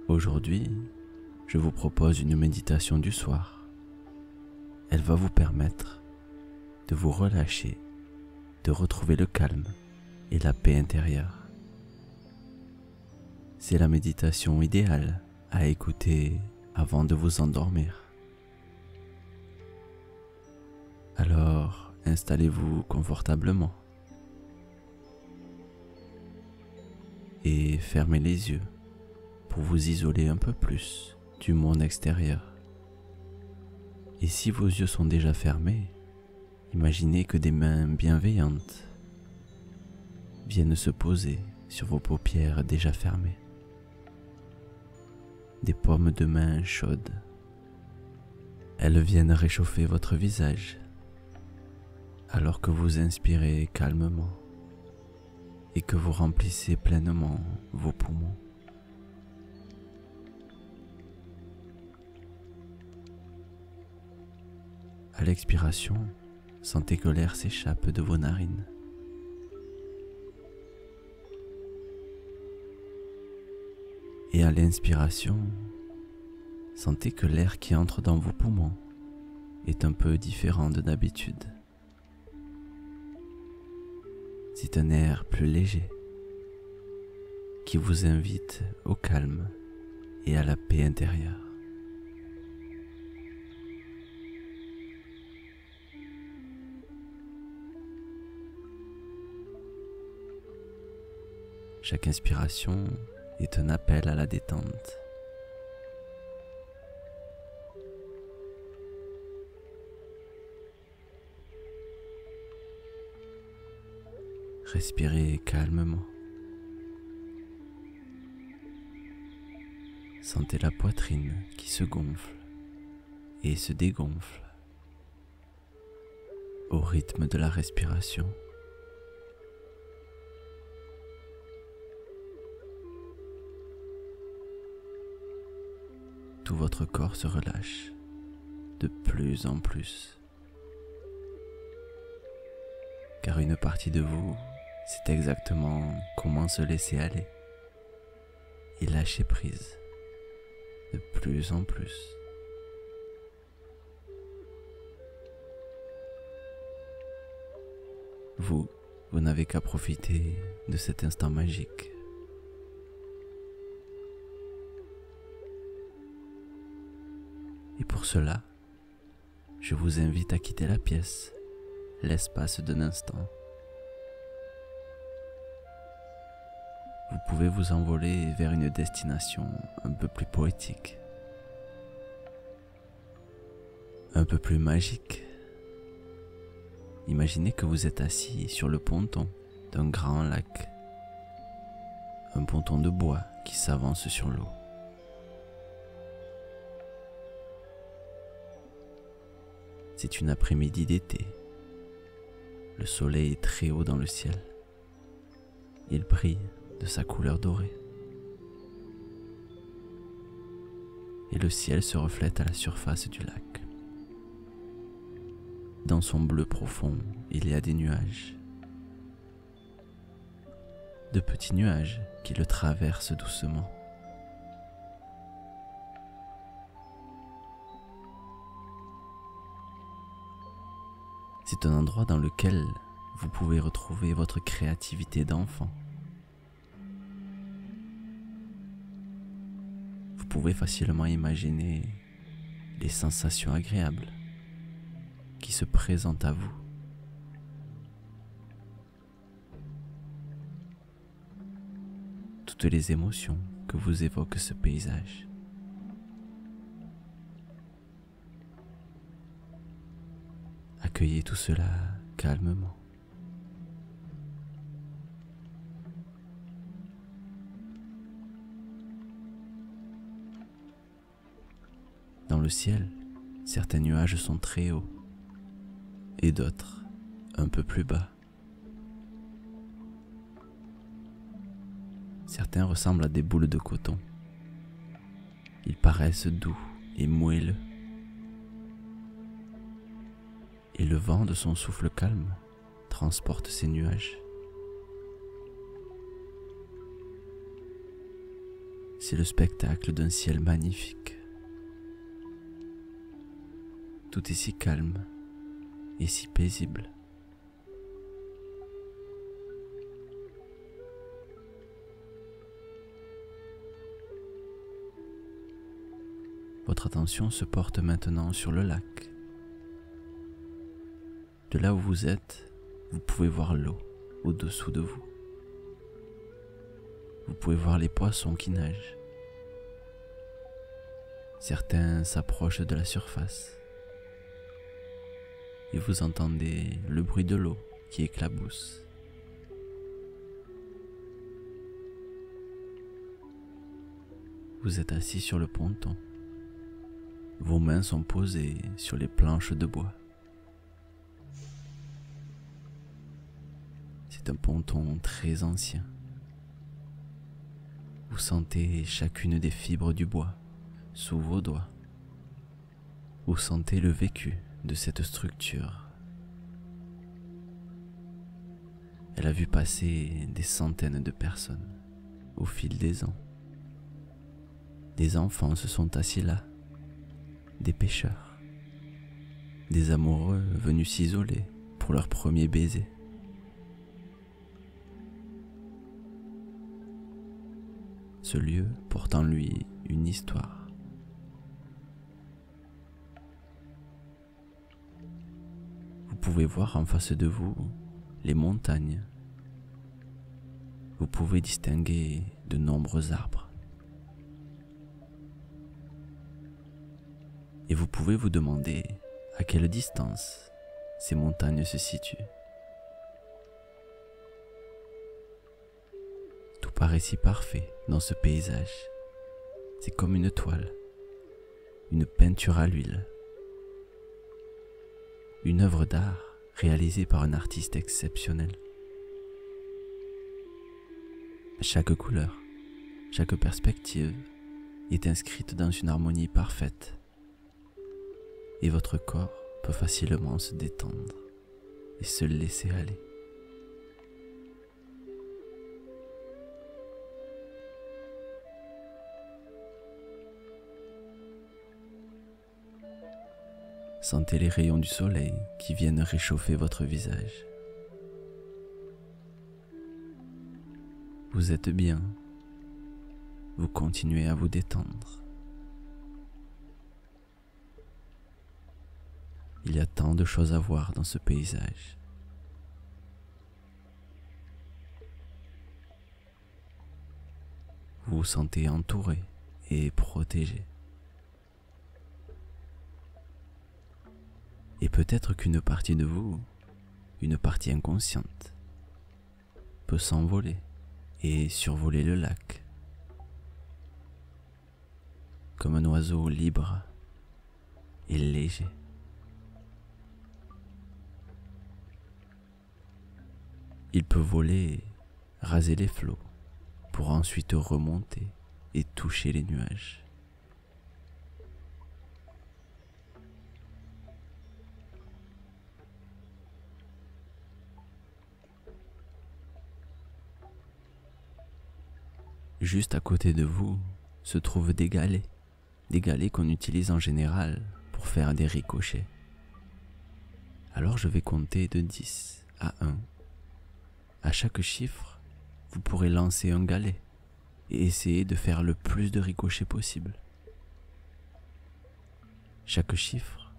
Aujourd'hui, je vous propose une méditation du soir. Elle va vous permettre de vous relâcher, de retrouver le calme et la paix intérieure. C'est la méditation idéale à écouter avant de vous endormir. Alors, installez-vous confortablement et fermez les yeux pour vous isoler un peu plus du monde extérieur. Et si vos yeux sont déjà fermés, imaginez que des mains bienveillantes viennent se poser sur vos paupières déjà fermées. Des paumes de main chaudes. Elles viennent réchauffer votre visage alors que vous inspirez calmement et que vous remplissez pleinement vos poumons. À l'expiration, sentez que l'air s'échappe de vos narines. Et à l'inspiration, sentez que l'air qui entre dans vos poumons est un peu différent de d'habitude. C'est un air plus léger qui vous invite au calme et à la paix intérieure. Chaque inspiration est un appel à la détente. Respirez calmement. Sentez la poitrine qui se gonfle et se dégonfle au rythme de la respiration. Tout votre corps se relâche de plus en plus, car une partie de vous sait exactement comment se laisser aller et lâcher prise de plus en plus. Vous n'avez qu'à profiter de cet instant magique. Et pour cela, je vous invite à quitter la pièce, l'espace d'un instant. Vous pouvez vous envoler vers une destination un peu plus poétique, un peu plus magique. Imaginez que vous êtes assis sur le ponton d'un grand lac, un ponton de bois qui s'avance sur l'eau. C'est une après-midi d'été. Le soleil est très haut dans le ciel. Il brille de sa couleur dorée. Et le ciel se reflète à la surface du lac. Dans son bleu profond, il y a des nuages. De petits nuages qui le traversent doucement. C'est un endroit dans lequel vous pouvez retrouver votre créativité d'enfant. Vous pouvez facilement imaginer les sensations agréables qui se présentent à vous. Toutes les émotions que vous évoque ce paysage. Accueillez tout cela calmement. Dans le ciel, certains nuages sont très hauts et d'autres un peu plus bas. Certains ressemblent à des boules de coton. Ils paraissent doux et moelleux. Et le vent de son souffle calme transporte ces nuages. c'est le spectacle d'un ciel magnifique. Tout est si calme et si paisible. Votre attention se porte maintenant sur le lac. De là où vous êtes, vous pouvez voir l'eau au-dessous de vous. Vous pouvez voir les poissons qui nagent. Certains s'approchent de la surface. Et vous entendez le bruit de l'eau qui éclabousse. Vous êtes assis sur le ponton. Vos mains sont posées sur les planches de bois. C'est un ponton très ancien. Vous sentez chacune des fibres du bois sous vos doigts. Vous sentez le vécu de cette structure. Elle a vu passer des centaines de personnes au fil des ans. Des enfants se sont assis là, des pêcheurs, des amoureux venus s'isoler pour leur premier baiser. Ce lieu porte en lui une histoire. Vous pouvez voir en face de vous les montagnes. Vous pouvez distinguer de nombreux arbres. Et vous pouvez vous demander à quelle distance ces montagnes se situent. Tout paraît si parfait dans ce paysage. C'est comme une toile, une peinture à l'huile, une œuvre d'art réalisée par un artiste exceptionnel. Chaque couleur, chaque perspective est inscrite dans une harmonie parfaite. Et votre corps peut facilement se détendre et se laisser aller. Sentez les rayons du soleil qui viennent réchauffer votre visage. Vous êtes bien. Vous continuez à vous détendre. Il y a tant de choses à voir dans ce paysage. Vous vous sentez entouré et protégé. Et peut-être qu'une partie de vous, une partie inconsciente, peut s'envoler et survoler le lac, comme un oiseau libre et léger. Il peut voler, raser les flots, pour ensuite remonter et toucher les nuages. Juste à côté de vous se trouvent des galets qu'on utilise en général pour faire des ricochets. Alors je vais compter de 10 à 1. À chaque chiffre, vous pourrez lancer un galet et essayer de faire le plus de ricochets possible. Chaque chiffre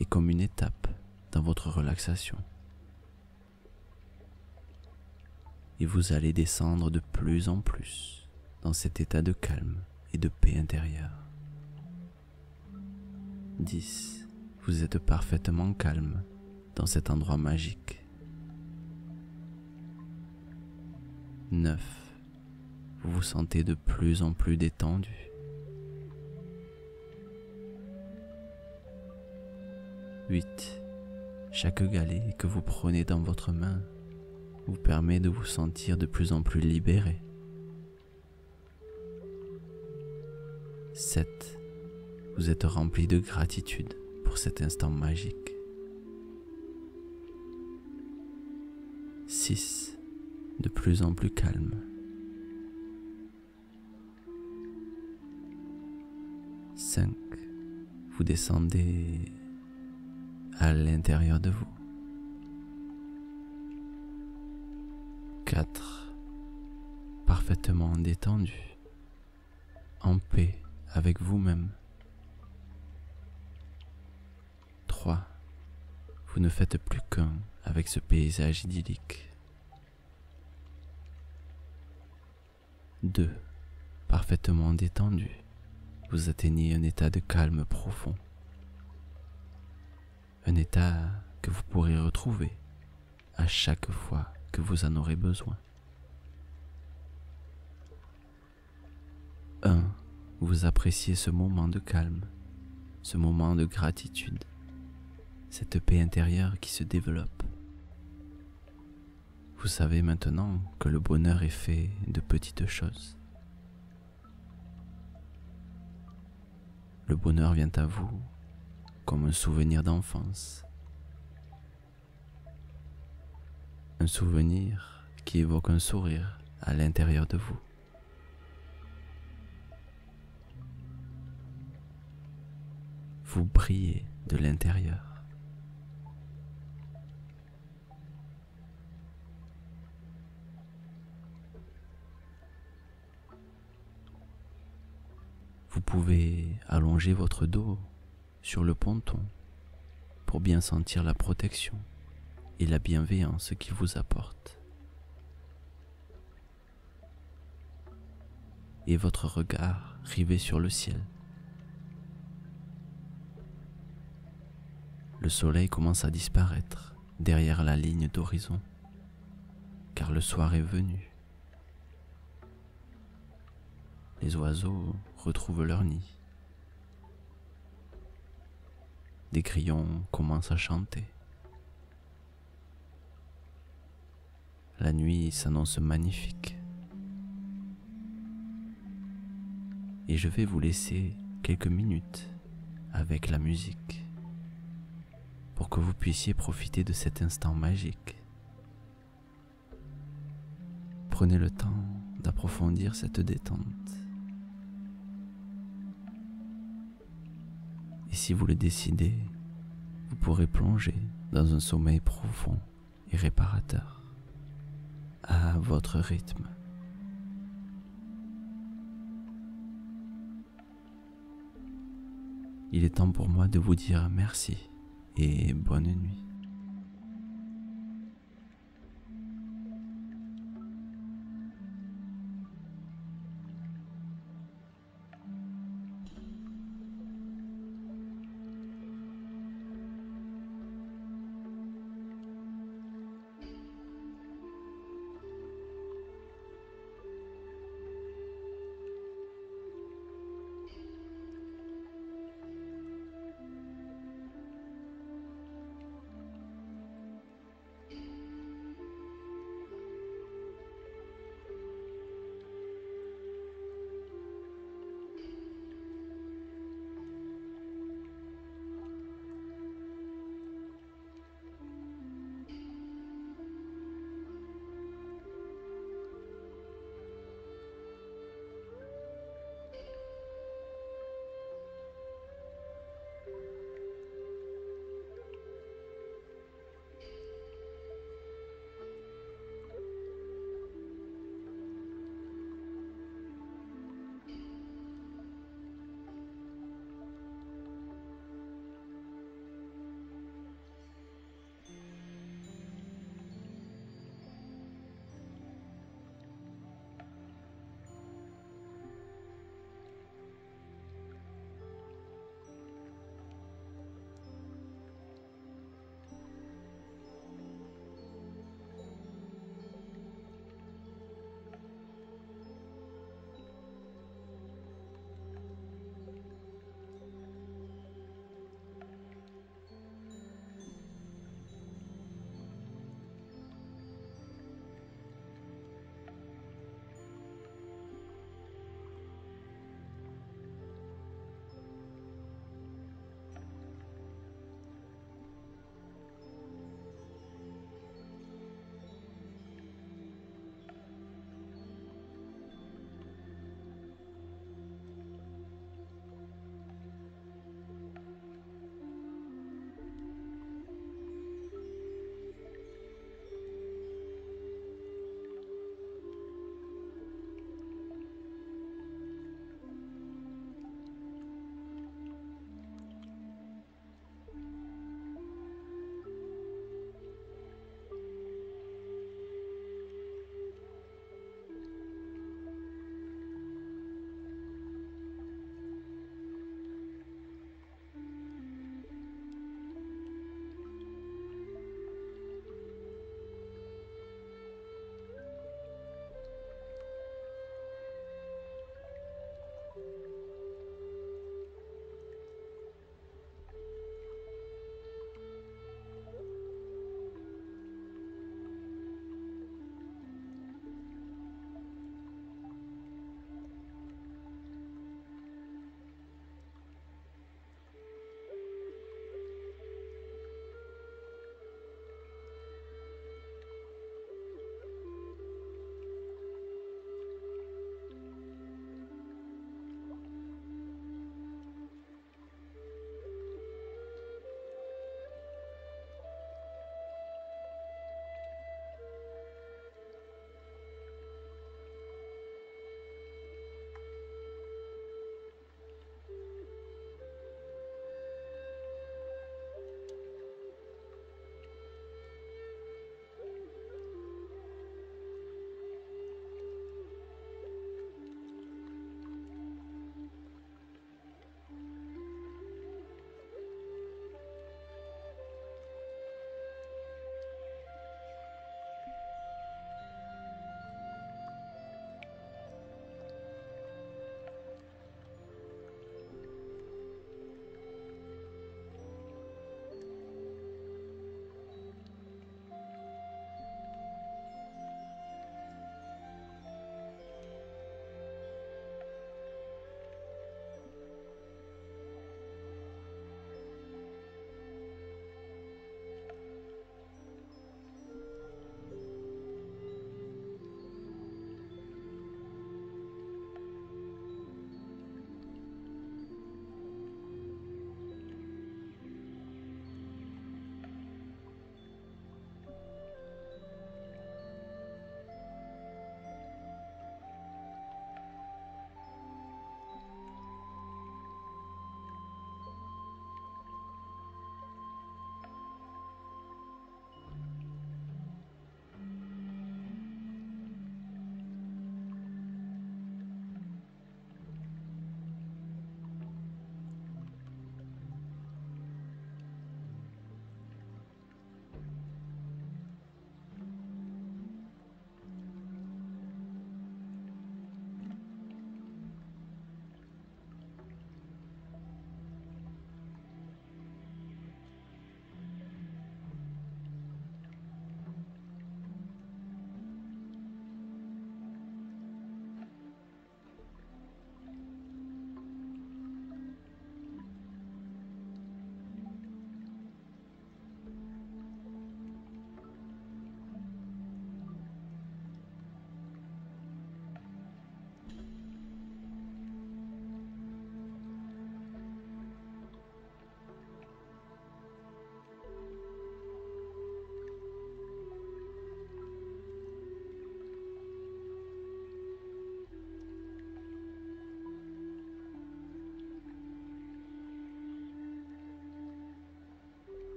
est comme une étape dans votre relaxation. Et vous allez descendre de plus en plus dans cet état de calme et de paix intérieure. 10. Vous êtes parfaitement calme dans cet endroit magique. 9. Vous vous sentez de plus en plus détendu. 8. Chaque galet que vous prenez dans votre main vous permet de vous sentir de plus en plus libéré. 7. Vous êtes rempli de gratitude pour cet instant magique. 6. De plus en plus calme. 5. Vous descendez à l'intérieur de vous. 4. Parfaitement détendu, en paix avec vous-même. 3. Vous ne faites plus qu'un avec ce paysage idyllique. 2. Parfaitement détendu, vous atteignez un état de calme profond. Un état que vous pourrez retrouver à chaque fois que vous en aurez besoin. 1. Vous appréciez ce moment de calme, ce moment de gratitude, cette paix intérieure qui se développe. Vous savez maintenant que le bonheur est fait de petites choses. Le bonheur vient à vous comme un souvenir d'enfance. Un souvenir qui évoque un sourire à l'intérieur de vous. Vous brillez de l'intérieur. Vous pouvez allonger votre dos sur le ponton pour bien sentir la protection et la bienveillance qu'il vous apporte. Et votre regard rivé sur le ciel. Le soleil commence à disparaître derrière la ligne d'horizon, car le soir est venu. Les oiseaux retrouvent leur nid. Des grillons commencent à chanter. La nuit s'annonce magnifique. Et je vais vous laisser quelques minutes avec la musique pour que vous puissiez profiter de cet instant magique. Prenez le temps d'approfondir cette détente. Et si vous le décidez, vous pourrez plonger dans un sommeil profond et réparateur, à votre rythme. Il est temps pour moi de vous dire merci et bonne nuit.